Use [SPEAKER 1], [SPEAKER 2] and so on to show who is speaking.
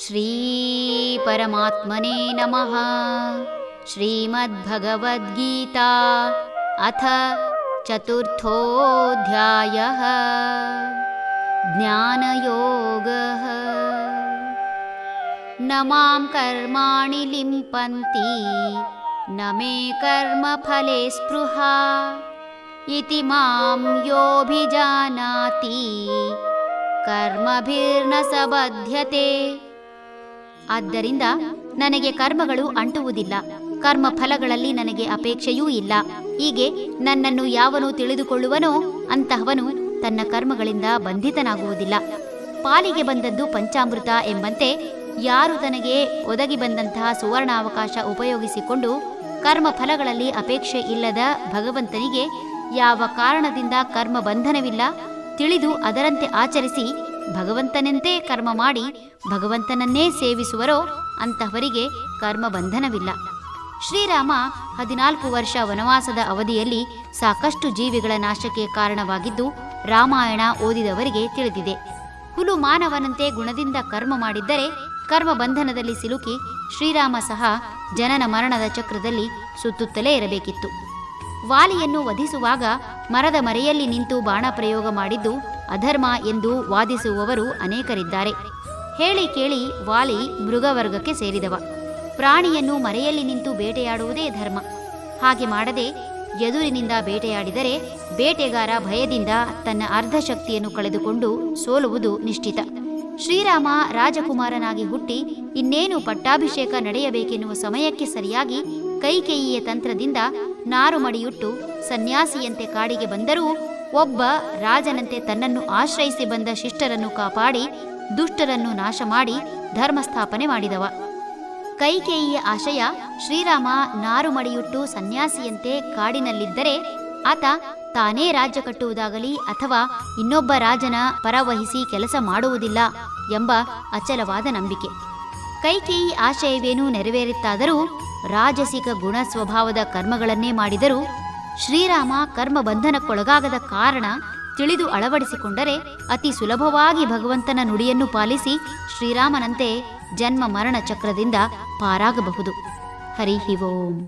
[SPEAKER 1] ಶ್ರೀ ಪರಮಾತ್ಮನೇ ನಮಃ. ಶ್ರೀಮದ್ಭಗವದ್ಗೀತಾ ಅಥ ಚತುರ್ಥೋಧ್ಯಾಯಃ. ಜ್ಞಾನಯೋಗಃ. ನ ಮಾಂ ಕರ್ಮಾಣಿ ಲಿಂಪಂತಿ ನ ಮೇ ಕರ್ಮಫಲೇ ಸ್ಪೃಹಾ ಇತಿ ಮಾಂ ಯೋಭಿಜಾನಾತಿ ಕರ್ಮಭಿರ್ನ ಸಬಧ್ಯತೆ. ಆದ್ದರಿಂದ ನನಗೆ ಕರ್ಮಗಳು ಅಂಟುವುದಿಲ್ಲ, ಕರ್ಮಫಲಗಳಲ್ಲಿ ನನಗೆ ಅಪೇಕ್ಷೆಯೂ ಇಲ್ಲ. ಹೀಗೆ ನನ್ನನ್ನು ಯಾವನು ತಿಳಿದುಕೊಳ್ಳುವನೋ ಅಂತಹವನು ತನ್ನ ಕರ್ಮಗಳಿಂದ ಬಂಧಿತನಾಗುವುದಿಲ್ಲ. ಪಾಲಿಗೆ ಬಂದದ್ದು ಪಂಚಾಮೃತ ಎಂಬಂತೆ ಯಾರು ತನಗೆ ಒದಗಿ ಬಂದಂತಹ ಸುವರ್ಣಾವಕಾಶ ಉಪಯೋಗಿಸಿಕೊಂಡು ಕರ್ಮಫಲಗಳಲ್ಲಿ ಅಪೇಕ್ಷೆ ಇಲ್ಲದ ಭಗವಂತನಿಗೆ ಯಾವ ಕಾರಣದಿಂದ ಕರ್ಮ ಬಂಧನವಿಲ್ಲ ತಿಳಿದು ಅದರಂತೆ ಆಚರಿಸಿ ಭಗವಂತನಂತೆ ಕರ್ಮ ಮಾಡಿ ಭಗವಂತನನ್ನೇ ಸೇವಿಸುವರೋ ಅಂತಹವರಿಗೆ ಕರ್ಮ ಬಂಧನವಿಲ್ಲ. ಶ್ರೀರಾಮ 14 ವರ್ಷ ವನವಾಸದ ಅವಧಿಯಲ್ಲಿ ಸಾಕಷ್ಟು ಜೀವಿಗಳ ನಾಶಕ್ಕೆ ಕಾರಣವಾಗಿದ್ದು ರಾಮಾಯಣ ಓದಿದವರಿಗೆ ತಿಳಿದಿದೆ. ಹುಲು ಮಾನವನಂತೆ ಗುಣದಿಂದ ಕರ್ಮ ಮಾಡಿದ್ದರೆ ಕರ್ಮ ಬಂಧನದಲ್ಲಿ ಸಿಲುಕಿ ಶ್ರೀರಾಮ ಸಹ ಜನನ ಮರಣದ ಚಕ್ರದಲ್ಲಿ ಸುತ್ತುತ್ತಲೇ ಇರಬೇಕಿತ್ತು. ವಾಲಿಯನ್ನು ವಧಿಸುವಾಗ ಮರದ ಮರೆಯಲ್ಲಿ ನಿಂತು ಬಾಣ ಪ್ರಯೋಗ ಮಾಡಿದ್ದು ಅಧರ್ಮ ಎಂದು ವಾದಿಸುವವರು ಅನೇಕರಿದ್ದಾರೆ. ಹೇಳಿ ಕೇಳಿ ವಾಲಿ ಮೃಗವರ್ಗಕ್ಕೆ ಸೇರಿದವ. ಪ್ರಾಣಿಯನ್ನು ಮರೆಯಲ್ಲಿ ನಿಂತು ಬೇಟೆಯಾಡುವುದೇ ಧರ್ಮ. ಹಾಗೆ ಮಾಡದೆ ಎದುರಿನಿಂದ ಬೇಟೆಯಾಡಿದರೆ ಬೇಟೆಗಾರ ಭಯದಿಂದ ತನ್ನ ಅರ್ಧ ಶಕ್ತಿಯನ್ನು ಕಳೆದುಕೊಂಡು ಸೋಲುವುದು ನಿಶ್ಚಿತ. ಶ್ರೀರಾಮ ರಾಜಕುಮಾರನಾಗಿ ಹುಟ್ಟಿ ಇನ್ನೇನು ಪಟ್ಟಾಭಿಷೇಕ ನಡೆಯಬೇಕೆನ್ನುವ ಸಮಯಕ್ಕೆ ಸರಿಯಾಗಿ ಕೈಕೇಯಿಯ ತಂತ್ರದಿಂದ ನಾರುಮಡಿಯುಟ್ಟು ಸನ್ಯಾಸಿಯಂತೆ ಕಾಡಿಗೆ ಬಂದರೂ ಒಬ್ಬ ರಾಜನಂತೆ ತನ್ನನ್ನು ಆಶ್ರಯಿಸಿ ಬಂದ ಶಿಷ್ಟರನ್ನು ಕಾಪಾಡಿ ದುಷ್ಟರನ್ನು ನಾಶ ಮಾಡಿ ಧರ್ಮಸ್ಥಾಪನೆ ಮಾಡಿದವ. ಕೈಕೇಯಿಯ ಆಶಯ ಶ್ರೀರಾಮ ನಾರುಮಡಿಯುಟ್ಟು ಸನ್ಯಾಸಿಯಂತೆ ಕಾಡಿನಲ್ಲಿದ್ದರೆ ಆತ ತಾನೇ ರಾಜ್ಯ ಕಟ್ಟುವುದಾಗಲಿ ಅಥವಾ ಇನ್ನೊಬ್ಬ ರಾಜನ ಪರವಹಿಸಿ ಕೆಲಸ ಮಾಡುವುದಿಲ್ಲ ಎಂಬ ಅಚಲವಾದ ನಂಬಿಕೆ. ಕೈಕೇಯಿ ಆಶಯವೇನೂ ನೆರವೇರಿತ್ತಾದರೂ ರಾಜಸಿಕ ಗುಣ ಸ್ವಭಾವದ ಕರ್ಮಗಳನ್ನೇ ಮಾಡಿದರೂ ಶ್ರೀರಾಮ ಕರ್ಮ ಬಂಧನಕ್ಕೊಳಗಾಗದ ಕಾರಣ ತಿಳಿದು ಅಳವಡಿಸಿಕೊಂಡರೆ ಅತಿ ಸುಲಭವಾಗಿ ಭಗವಂತನ ನುಡಿಯನ್ನು ಪಾಲಿಸಿ ಶ್ರೀರಾಮನಂತೆ ಜನ್ಮ ಮರಣ ಚಕ್ರದಿಂದ ಪಾರಾಗಬಹುದು. ಹರಿ ಓಂ.